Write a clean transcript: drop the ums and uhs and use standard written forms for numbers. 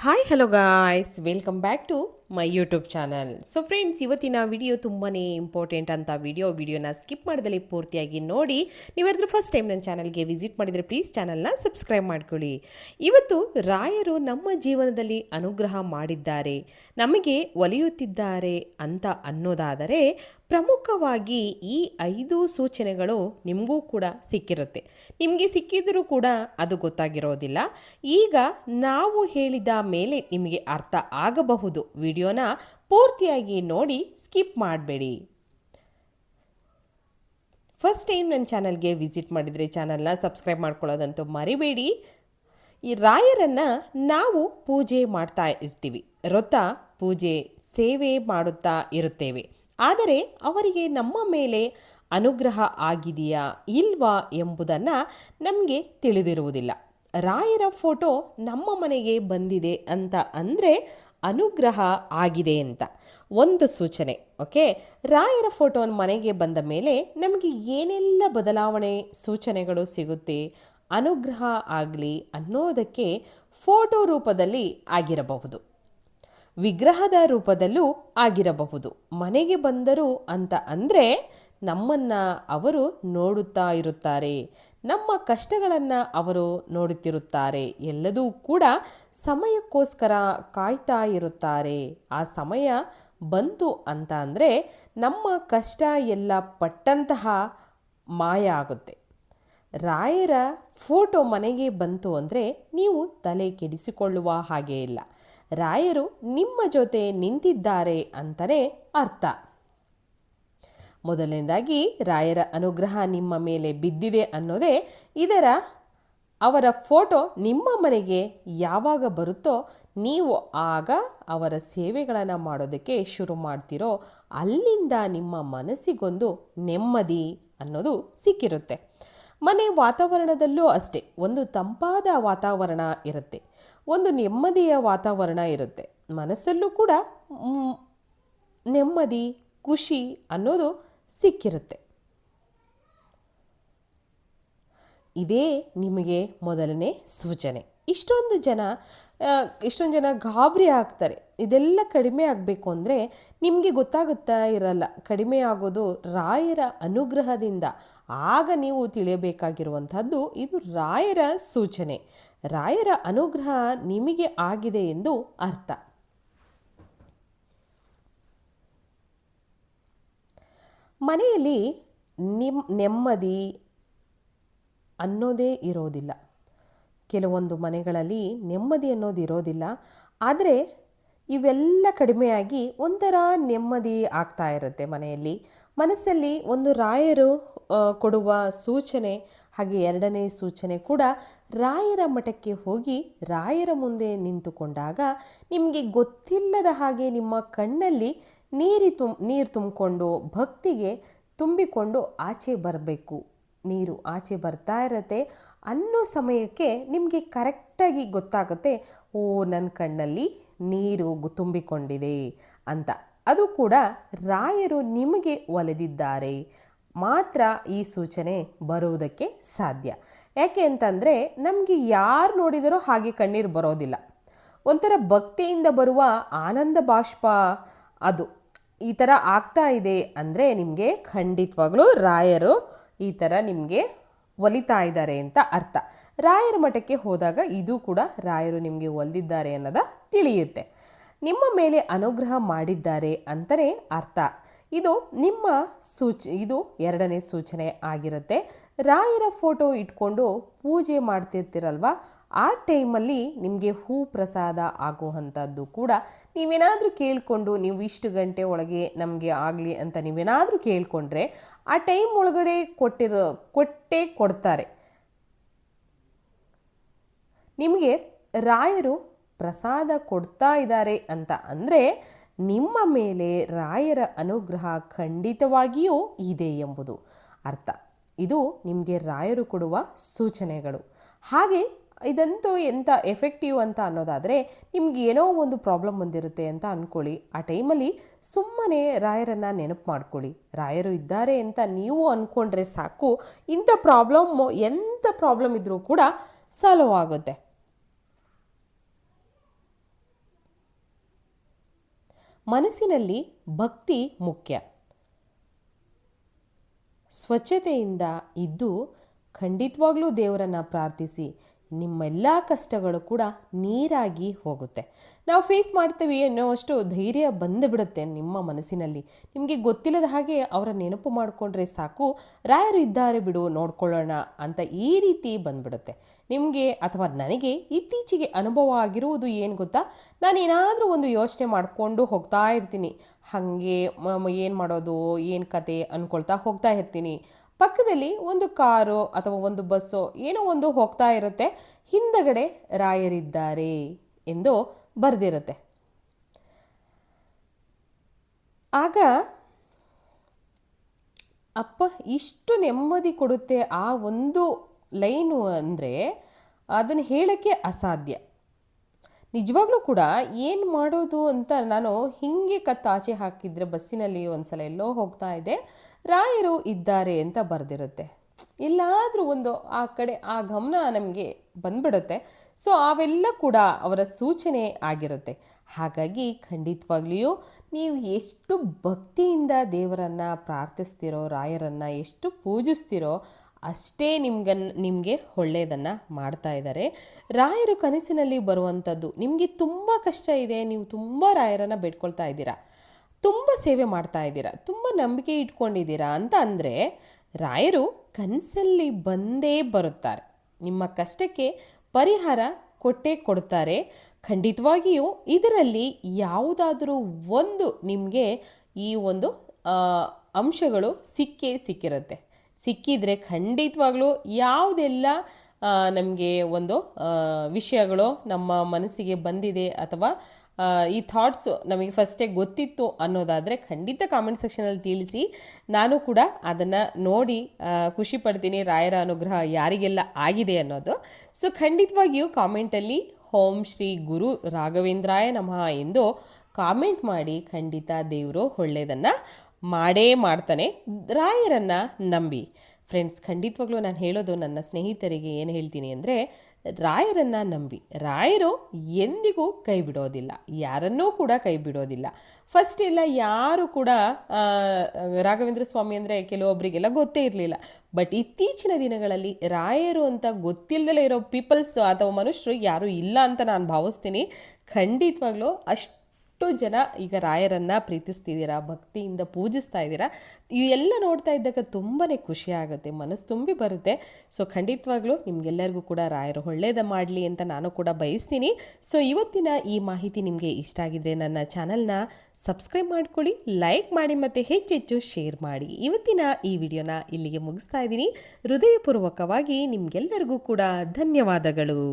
Hi hello guys welcome back to my YouTube channel. So friends, ಇವತ್ತಿನ video ತುಂಬಾ important ಅಂತ ವಿಡಿಯೋನ skip ಮಾಡ್ದಲ್ಲಿ ಪೂರ್ತಿಯಾಗಿ ನೋಡಿ. ನೀವಾದ್ರೂ ಫಸ್ಟ್ ಟೈಮ್ ನನ್ನ ಚಾನಲ್ಗೆ ವಿಸಿಟ್ ಮಾಡಿದರೆ ಪ್ಲೀಸ್ ಚಾನಲ್ನ ಸಬ್ಸ್ಕ್ರೈಬ್ ಮಾಡ್ಕೊಳ್ಳಿ. ಇವತ್ತು ರಾಯರು ನಮ್ಮ ಜೀವನದಲ್ಲಿ ಅನುಗ್ರಹ ಮಾಡಿದ್ದಾರೆ, ನಮಗೆ ಒಲಿಯುತ್ತಿದ್ದಾರೆ ಅಂತ ಅನ್ನೋದಾದರೆ ಪ್ರಮುಖವಾಗಿ ಈ 5 ಸೂಚನೆಗಳು ನಿಮಗೂ ಕೂಡ ಸಿಕ್ಕಿರುತ್ತೆ. ನಿಮಗೆ ಸಿಕ್ಕಿದರೂ ಕೂಡ ಅದು ಗೊತ್ತಾಗಿರೋದಿಲ್ಲ. ಈಗ ನಾವು ಹೇಳಿದ ಮೇಲೆ ನಿಮಗೆ ಅರ್ಥ ಆಗಬಹುದು. ವಿಡಿಯೋನ ಪೂರ್ತಿಯಾಗಿ ನೋಡಿ, ಸ್ಕಿಪ್ ಮಾಡಬೇಡಿ. ಫಸ್ಟ್ ಟೈಮ್ ನನ್ನ ಚಾನಲ್ಗೆ ವಿಸಿಟ್ ಮಾಡಿದರೆ ಚಾನಲ್ನ ಸಬ್ಸ್ಕ್ರೈಬ್ ಮಾಡ್ಕೊಳ್ಳೋದಂತೂ ಮರಿಬೇಡಿ. ಈ ರಾಯರನ್ನು ನಾವು ಪೂಜೆ ಮಾಡ್ತಾ ಇರ್ತೀವಿ, ವ್ರತ ಪೂಜೆ ಸೇವೆ ಮಾಡುತ್ತಾ ಇರುತ್ತೇವೆ. ಆದರೆ ಅವರಿಗೆ ನಮ್ಮ ಮೇಲೆ ಅನುಗ್ರಹ ಆಗಿದೆಯಾ ಇಲ್ವಾ ಎಂಬುದನ್ನು ನಮಗೆ ತಿಳಿದಿರುವುದಿಲ್ಲ. ರಾಯರ ಫೋಟೋ ನಮ್ಮ ಮನೆಗೆ ಬಂದಿದೆ ಅಂತ ಅಂದರೆ ಅನುಗ್ರಹ ಆಗಿದೆ ಅಂತ ಒಂದು ಸೂಚನೆ. ಓಕೆ, ರಾಯರ ಫೋಟೋ ಮನೆಗೆ ಬಂದ ಮೇಲೆ ನಮಗೆ ಏನೆಲ್ಲ ಬದಲಾವಣೆ ಸೂಚನೆಗಳು ಸಿಗುತ್ತೆ, ಅನುಗ್ರಹ ಆಗಲಿ ಅನ್ನೋದಕ್ಕೆ ಫೋಟೋ ರೂಪದಲ್ಲಿ ಆಗಿರಬಹುದು, ವಿಗ್ರಹದ ರೂಪದಲ್ಲೂ ಆಗಿರಬಹುದು. ಮನೆಗೆ ಬಂದರು ಅಂತ ಅಂದರೆ ನಮ್ಮನ್ನು ಅವರು ನೋಡುತ್ತಾ ಇರುತ್ತಾರೆ, ನಮ್ಮ ಕಷ್ಟಗಳನ್ನು ಅವರು ನೋಡುತ್ತಿರುತ್ತಾರೆ. ಎಲ್ಲದೂ ಕೂಡ ಸಮಯಕ್ಕೋಸ್ಕರ ಕಾಯ್ತಾ ಇರುತ್ತಾರೆ. ಆ ಸಮಯ ಬಂತು ಅಂತ ಅಂದರೆ ನಮ್ಮ ಕಷ್ಟ ಎಲ್ಲ ಪಟ್ಟಂತಹ ಮಾಯ ಆಗುತ್ತೆ. ರಾಯರ ಫೋಟೋ ಮನೆಗೆ ಬಂತು ಅಂದರೆ ನೀವು ತಲೆ ಕೆಡಿಸಿಕೊಳ್ಳುವ ಹಾಗೆ ಇಲ್ಲ. ರಾಯರು ನಿಮ್ಮ ಜೊತೆ ನಿಂತಿದ್ದಾರೆ ಅಂತಲೇ ಅರ್ಥ. ಮೊದಲನೇದಾಗಿ ರಾಯರ ಅನುಗ್ರಹ ನಿಮ್ಮ ಮೇಲೆ ಬಿದ್ದಿದೆ ಅನ್ನೋದೇ ಅವರ ಫೋಟೋ ನಿಮ್ಮ ಮನೆಗೆ ಯಾವಾಗ ಬರುತ್ತೋ ನೀವು ಆಗ ಅವರ ಸೇವೆಗಳನ್ನು ಮಾಡೋದಕ್ಕೆ ಶುರು ಮಾಡ್ತಿರೋ ಅಲ್ಲಿಂದ ನಿಮ್ಮ ಮನಸ್ಸಿಗೊಂದು ನೆಮ್ಮದಿ ಅನ್ನೋದು ಸಿಕ್ಕಿರುತ್ತೆ. ಮನೆ ವಾತಾವರಣದಲ್ಲೂ ಅಷ್ಟೇ ಒಂದು ತಂಪಾದ ವಾತಾವರಣ ಇರುತ್ತೆ, ಒಂದು ನೆಮ್ಮದಿಯ ವಾತಾವರಣ ಇರುತ್ತೆ. ಮನಸ್ಸಲ್ಲೂ ಕೂಡ ನೆಮ್ಮದಿ ಖುಷಿ ಅನ್ನೋದು ಸಿಕ್ಕಿರುತ್ತೆ. ಇದೇ ನಿಮಗೆ ಮೊದಲನೇ ಸೂಚನೆ. ಇಷ್ಟೊಂದು ಜನ ಗಾಬರಿ ಆಗ್ತಾರೆ. ಇದೆಲ್ಲ ಕಡಿಮೆ ಆಗಬೇಕು ಅಂದರೆ ನಿಮಗೆ ಗೊತ್ತಾಗುತ್ತಾ ಇರಲ್ಲ. ಕಡಿಮೆ ಆಗೋದು ರಾಯರ ಅನುಗ್ರಹದಿಂದ. ಆಗ ನೀವು ತಿಳಿಯಬೇಕಾಗಿರುವಂಥದ್ದು ಇದು ರಾಯರ ಸೂಚನೆ, ರಾಯರ ಅನುಗ್ರಹ ನಿಮಗೆ ಆಗಿದೆ ಎಂದು ಅರ್ಥ. ಮನೆಯಲ್ಲಿ ನೆಮ್ಮದಿ ಅನ್ನೋದೇ ಇರೋದಿಲ್ಲ. ಕೆಲವೊಂದು ಮನೆಗಳಲ್ಲಿ ನೆಮ್ಮದಿ ಅನ್ನೋದು ಇರೋದಿಲ್ಲ. ಆದರೆ ಇವೆಲ್ಲ ಕಡಿಮೆಯಾಗಿ ಒಂಥರ ನೆಮ್ಮದಿ ಆಗ್ತಾ ಇರುತ್ತೆ ಮನೆಯಲ್ಲಿ. ಮನಸ್ಸಲ್ಲಿ ಒಂದು ರಾಯರು ಕೊಡುವ ಸೂಚನೆ. ಹಾಗೆ ಎರಡನೇ ಸೂಚನೆ ಕೂಡ ರಾಯರ ಮಠಕ್ಕೆ ಹೋಗಿ ರಾಯರ ಮುಂದೆ ನಿಂತುಕೊಂಡಾಗ ನಿಮಗೆ ಗೊತ್ತಿಲ್ಲದ ಹಾಗೆ ನಿಮ್ಮ ಕಣ್ಣಲ್ಲಿ ನೀರು ತುಂಬಿಕೊಂಡು ಭಕ್ತಿಗೆ ತುಂಬಿಕೊಂಡು ಆಚೆ ಬರಬೇಕು. ನೀರು ಆಚೆ ಬರ್ತಾ ಇರತ್ತೆ ಅನ್ನೋ ಸಮಯಕ್ಕೆ ನಿಮಗೆ ಕರೆಕ್ಟಾಗಿ ಗೊತ್ತಾಗುತ್ತೆ, ಓ ನನ್ನ ಕಣ್ಣಲ್ಲಿ ನೀರು ತುಂಬಿಕೊಂಡಿದೆ ಅಂತ. ಅದು ಕೂಡ ರಾಯರು ನಿಮಗೆ ಒಲಿದಿದ್ದಾರೆ ಮಾತ್ರ ಈ ಸೂಚನೆ ಬರುವುದಕ್ಕೆ ಸಾಧ್ಯ. ಯಾಕೆ ಅಂತಂದರೆ ನಮಗೆ ಯಾರು ನೋಡಿದರೋ ಹಾಗೆ ಕಣ್ಣೀರು ಬರೋದಿಲ್ಲ. ಒಂಥರ ಭಕ್ತಿಯಿಂದ ಬರುವ ಆನಂದ ಬಾಷ್ಪ ಅದು ಈ ಥರ ಆಗ್ತಾ ಇದೆ ಅಂದರೆ ನಿಮಗೆ ಖಂಡಿತವಾಗ್ಲೂ ರಾಯರು ಈ ಥರ ನಿಮಗೆ ಒಲಿತಾ ಇದ್ದಾರೆ ಅಂತ ಅರ್ಥ. ರಾಯರ ಮಠಕ್ಕೆ ಹೋದಾಗ ಇದು ಕೂಡ ರಾಯರು ನಿಮಗೆ ಒಲಿದಿದ್ದಾರೆ ಅನ್ನೋದ ತಿಳಿಯುತ್ತೆ. ನಿಮ್ಮ ಮೇಲೆ ಅನುಗ್ರಹ ಮಾಡಿದ್ದಾರೆ ಅಂತಲೇ ಅರ್ಥ. ಇದು ನಿಮ್ಮ ಇದು ಎರಡನೇ ಸೂಚನೆ ಆಗಿರುತ್ತೆ. ರಾಯರ ಫೋಟೋ ಇಟ್ಕೊಂಡು ಪೂಜೆ ಮಾಡ್ತಿರ್ತೀರಲ್ವ, ಆ ಟೈಮಲ್ಲಿ ನಿಮಗೆ ಹೂ ಪ್ರಸಾದ ಆಗುವಂಥದ್ದು ಕೂಡ ನೀವೇನಾದರೂ ಕೇಳಿಕೊಂಡು, ನೀವು ಇಷ್ಟು ಗಂಟೆ ಒಳಗೆ ನಮಗೆ ಆಗಲಿ ಅಂತ ನೀವೇನಾದರೂ ಕೇಳಿಕೊಂಡ್ರೆ ಆ ಟೈಮ್ ಒಳಗಡೆ ಕೊಟ್ಟೇ ಕೊಡ್ತಾರೆ. ನಿಮಗೆ ರಾಯರು ಪ್ರಸಾದ ಕೊಡ್ತಾ ಇದ್ದಾರೆ ಅಂತ ಅಂದರೆ ನಿಮ್ಮ ಮೇಲೆ ರಾಯರ ಅನುಗ್ರಹ ಖಂಡಿತವಾಗಿಯೂ ಇದೆ ಎಂಬುದು ಅರ್ಥ. ಇದು ನಿಮಗೆ ರಾಯರು ಕೊಡುವ ಸೂಚನೆಗಳು. ಹಾಗೆ ಇದಂತೂ ಎಂಥ ಎಫೆಕ್ಟಿವ್ ಅಂತ ಅನ್ನೋದಾದರೆ ನಿಮ್ಗೆ ಏನೋ ಒಂದು ಪ್ರಾಬ್ಲಮ್ ಬಂದಿರುತ್ತೆ ಅಂತ ಅಂದ್ಕೊಳ್ಳಿ. ಆ ಟೈಮಲ್ಲಿ ಸುಮ್ಮನೆ ರಾಯರನ್ನು ನೆನಪು ಮಾಡ್ಕೊಳ್ಳಿ. ರಾಯರು ಇದ್ದಾರೆ ಅಂತ ನೀವು ಅಂದ್ಕೊಂಡ್ರೆ ಸಾಕು, ಎಂಥ ಪ್ರಾಬ್ಲಮ್ ಇದ್ದರೂ ಕೂಡ ಸಾಲ್ವ್ ಆಗುತ್ತೆ. ಮನಸ್ಸಿನಲ್ಲಿ ಭಕ್ತಿ ಮುಖ್ಯ. ಸ್ವಚ್ಛತೆಯಿಂದ ಇದ್ದು ಖಂಡಿತವಾಗ್ಲೂ ದೇವರನ್ನು ಪ್ರಾರ್ಥಿಸಿ, ನಿಮ್ಮೆಲ್ಲ ಕಷ್ಟಗಳು ಕೂಡ ನೀರಾಗಿ ಹೋಗುತ್ತೆ. ನಾವು ಫೇಸ್ ಮಾಡ್ತೀವಿ ಅನ್ನೋಷ್ಟು ಧೈರ್ಯ ಬಂದುಬಿಡುತ್ತೆ ನಿಮ್ಮ ಮನಸ್ಸಿನಲ್ಲಿ. ನಿಮಗೆ ಗೊತ್ತಿಲ್ಲದ ಹಾಗೆ ಅವರ ನೆನಪು ಮಾಡಿಕೊಂಡ್ರೆ ಸಾಕು, ರಾಯರು ಇದ್ದಾರೆ ಬಿಡು ನೋಡ್ಕೊಳ್ಳೋಣ ಅಂತ ಈ ರೀತಿ ಬಂದ್ಬಿಡುತ್ತೆ ನಿಮಗೆ. ಅಥವಾ ನನಗೆ ಇತ್ತೀಚೆಗೆ ಅನುಭವ ಆಗಿರುವುದು ಏನು ಗೊತ್ತಾ, ನಾನೇನಾದರೂ ಒಂದು ಯೋಚನೆ ಮಾಡಿಕೊಂಡು ಹೋಗ್ತಾ ಇರ್ತೀನಿ, ಹಾಗೆ ಏನು ಮಾಡೋದು ಏನು ಕತೆ ಅಂದ್ಕೊಳ್ತಾ ಹೋಗ್ತಾ ಇರ್ತೀನಿ. ಪಕ್ಕದಲ್ಲಿ ಒಂದು ಕಾರು ಅಥವಾ ಒಂದು ಬಸ್ಸೋ ಏನೋ ಒಂದು ಹೋಗ್ತಾ ಇರುತ್ತೆ, ಹಿಂದಗಡೆ ರಾಯರಿದ್ದಾರೆ ಎಂದು ಬರೆದಿರುತ್ತೆ. ಆಗ ಅಪ್ಪ ಇಷ್ಟು ನೆಮ್ಮದಿ ಕೊಡುತ್ತೆ ಆ ಒಂದು ಲೈನು ಅಂದರೆ ಅದನ್ನು ಹೇಳೋಕ್ಕೆ ಅಸಾಧ್ಯ. ನಿಜವಾಗ್ಲೂ ಕೂಡ ಏನು ಮಾಡೋದು ಅಂತ ನಾನು ಹೀಗೆ ಆಚೆ ಹಾಕಿದರೆ ಬಸ್ಸಿನಲ್ಲಿ ಒಂದ್ಸಲ ಎಲ್ಲೋ ಹೋಗ್ತಾ ಇದೆ, ರಾಯರು ಇದ್ದಾರೆ ಅಂತ ಬರೆದಿರುತ್ತೆ. ಎಲ್ಲಾದರೂ ಒಂದು ಆ ಕಡೆ ಆ ಗಮನ ನಮಗೆ ಬಂದ್ಬಿಡುತ್ತೆ. ಸೊ ಅವೆಲ್ಲ ಕೂಡ ಅವರ ಸೂಚನೆ ಆಗಿರುತ್ತೆ. ಹಾಗಾಗಿ ಖಂಡಿತವಾಗ್ಲಿಯೂ ನೀವು ಎಷ್ಟು ಭಕ್ತಿಯಿಂದ ದೇವರನ್ನು ಪ್ರಾರ್ಥಿಸ್ತಿರೋ, ರಾಯರನ್ನು ಎಷ್ಟು ಪೂಜಿಸ್ತಿರೋ ಅಷ್ಟೇ ನಿಮಗೆ ಒಳ್ಳೆಯದನ್ನು ಮಾಡ್ತಾ ಇದ್ದಾರೆ. ರಾಯರು ಕನಸಿನಲ್ಲಿ ಬರುವಂಥದ್ದು ನಿಮಗೆ ತುಂಬ ಕಷ್ಟ ಇದೆ, ನೀವು ತುಂಬ ರಾಯರನ್ನು ಬೇಡ್ಕೊಳ್ತಾ ಇದ್ದೀರಾ, ತುಂಬ ಸೇವೆ ಮಾಡ್ತಾ ಇದ್ದೀರಾ, ತುಂಬ ನಂಬಿಕೆ ಇಟ್ಕೊಂಡಿದ್ದೀರಾ ಅಂತ ಅಂದರೆ ರಾಯರು ಕನಸಲ್ಲಿ ಬಂದೇ ಬರುತ್ತಾರೆ. ನಿಮ್ಮ ಕಷ್ಟಕ್ಕೆ ಪರಿಹಾರ ಕೊಟ್ಟೇ ಕೊಡ್ತಾರೆ. ಖಂಡಿತವಾಗಿಯೂ ಇದರಲ್ಲಿ ಯಾವುದಾದರೂ ಒಂದು ನಿಮಗೆ ಈ ಒಂದು ಅಂಶಗಳು ಸಿಕ್ಕಿರುತ್ತೆ. ಸಿಕ್ಕಿದರೆ ಖಂಡಿತವಾಗ್ಲೂ ಯಾವುದೆಲ್ಲ ನಮಗೆ ಒಂದು ವಿಷಯಗಳು ನಮ್ಮ ಮನಸ್ಸಿಗೆ ಬಂದಿದೆ ಅಥವಾ ಈ ಥಾಟ್ಸು ನಮಗೆ ಫಸ್ಟೇ ಗೊತ್ತಿತ್ತು ಅನ್ನೋದಾದರೆ ಖಂಡಿತ ಕಾಮೆಂಟ್ ಸೆಕ್ಷನಲ್ಲಿ ತಿಳಿಸಿ. ನಾನು ಕೂಡ ಅದನ್ನು ನೋಡಿ ಖುಷಿ ಪಡ್ತೀನಿ, ರಾಯರ ಅನುಗ್ರಹ ಯಾರಿಗೆಲ್ಲ ಆಗಿದೆ ಅನ್ನೋದು. ಸೊ ಖಂಡಿತವಾಗಿಯೂ ಕಾಮೆಂಟಲ್ಲಿ ಓಂ ಶ್ರೀ ಗುರು ರಾಘವೇಂದ್ರಾಯ ನಮಃ ಎಂದು ಕಾಮೆಂಟ್ ಮಾಡಿ. ಖಂಡಿತ ದೇವರು ಒಳ್ಳೆಯದನ್ನು ಮಾಡೇ ಮಾಡ್ತಾನೆ. ರಾಯರನ್ನು ನಂಬಿ ಫ್ರೆಂಡ್ಸ್. ಖಂಡಿತವಾಗ್ಲೂ ನಾನು ಹೇಳೋದು ನನ್ನ ಸ್ನೇಹಿತರಿಗೆ ಏನು ಹೇಳ್ತೀನಿ ಅಂದರೆ, ರಾಯರನ್ನು ನಂಬಿ. ರಾಯರು ಎಂದಿಗೂ ಕೈ ಬಿಡೋದಿಲ್ಲ, ಯಾರನ್ನೂ ಕೂಡ ಕೈ ಬಿಡೋದಿಲ್ಲ. ಫಸ್ಟ್ ಎಲ್ಲ ಯಾರು ಕೂಡ ರಾಘವೇಂದ್ರ ಸ್ವಾಮಿ ಅಂದರೆ ಕೆಲವೊಬ್ಬರಿಗೆಲ್ಲ ಗೊತ್ತೇ ಇರಲಿಲ್ಲ. ಬಟ್ ಇತ್ತೀಚಿನ ದಿನಗಳಲ್ಲಿ ರಾಯರು ಅಂತ ಗೊತ್ತಿಲ್ಲದಲೇ ಇರೋ ಪೀಪಲ್ಸ್ ಅಥವಾ ಮನುಷ್ಯರು ಯಾರೂ ಇಲ್ಲ ಅಂತ ನಾನು ಭಾವಿಸ್ತೀನಿ. ಖಂಡಿತವಾಗ್ಲೂ ಅಷ್ಟು ಜನ ಈಗ ರಾಯರನ್ನು ಪ್ರೀತಿಸ್ತಿದ್ದೀರಾ, ಭಕ್ತಿಯಿಂದ ಪೂಜಿಸ್ತಾ ಇದ್ದೀರಾ. ಇವೆಲ್ಲ ನೋಡ್ತಾ ಇದ್ದಾಗ ತುಂಬಾ ಖುಷಿ ಆಗುತ್ತೆ, ಮನಸ್ಸು ತುಂಬಿ ಬರುತ್ತೆ. ಸೊ ಖಂಡಿತವಾಗ್ಲೂ ನಿಮಗೆಲ್ಲರಿಗೂ ಕೂಡ ರಾಯರು ಒಳ್ಳೆಯದು ಮಾಡಲಿ ಅಂತ ನಾನು ಕೂಡ ಬಯಸ್ತೀನಿ. ಸೊ ಇವತ್ತಿನ ಈ ಮಾಹಿತಿ ನಿಮಗೆ ಇಷ್ಟ ಆಗಿದ್ರೆ ನನ್ನ ಚಾನಲ್ನ ಸಬ್ಸ್ಕ್ರೈಬ್ ಮಾಡ್ಕೊಳ್ಳಿ, ಲೈಕ್ ಮಾಡಿ ಮತ್ತು ಹೆಚ್ಚೆಚ್ಚು ಶೇರ್ ಮಾಡಿ. ಇವತ್ತಿನ ಈ ವಿಡಿಯೋನ ಇಲ್ಲಿಗೆ ಮುಗಿಸ್ತಾ ಇದ್ದೀನಿ. ಹೃದಯಪೂರ್ವಕವಾಗಿ ನಿಮಗೆಲ್ಲರಿಗೂ ಕೂಡ ಧನ್ಯವಾದಗಳು.